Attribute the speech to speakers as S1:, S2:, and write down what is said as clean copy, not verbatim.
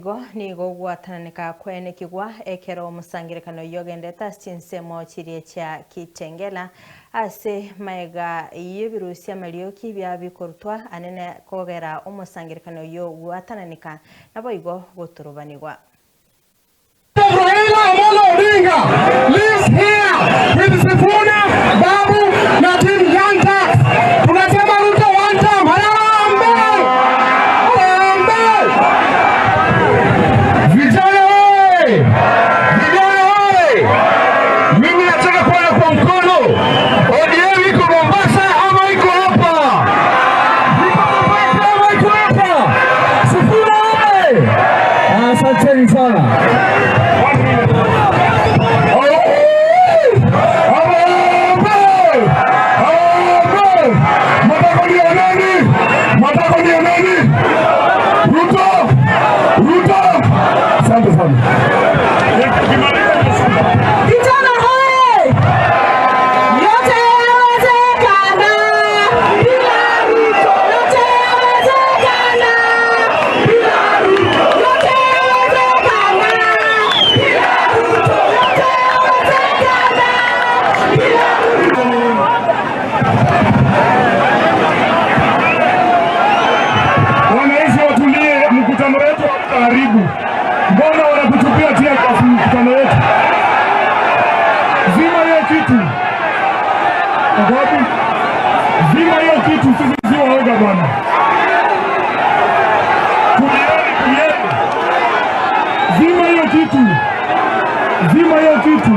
S1: igo ni gugwatananika kwene kigwa ekero musangirikano yogendeta sinsemo chirie cha Kitengela ase maega yibirusia malioki bya bikorutwa anene kogera umusangirikano yo gwatananika nabo igo guturubanirwa.
S2: Raila Amolo Odinga lives here with Sifuna, Babu, na Team Young Turks. Tunasema Ruto one time. Harambe! Harambe! Vijana wewe! Vijana wewe! Mimi nataka kuona kwa mkono. ODM iko Mombasa ama iko hapa? Iko Mombasa ama iko hapa? Sifuna wewe! Asanteni sana. Mbona wanakutupia tia kwa mkutano wetu? Zima hiyo kitu. Ngapi? Zima hiyo kitu, sisi sio waoga bwana. Tulieni. Zima hiyo kitu. Zima hiyo kitu.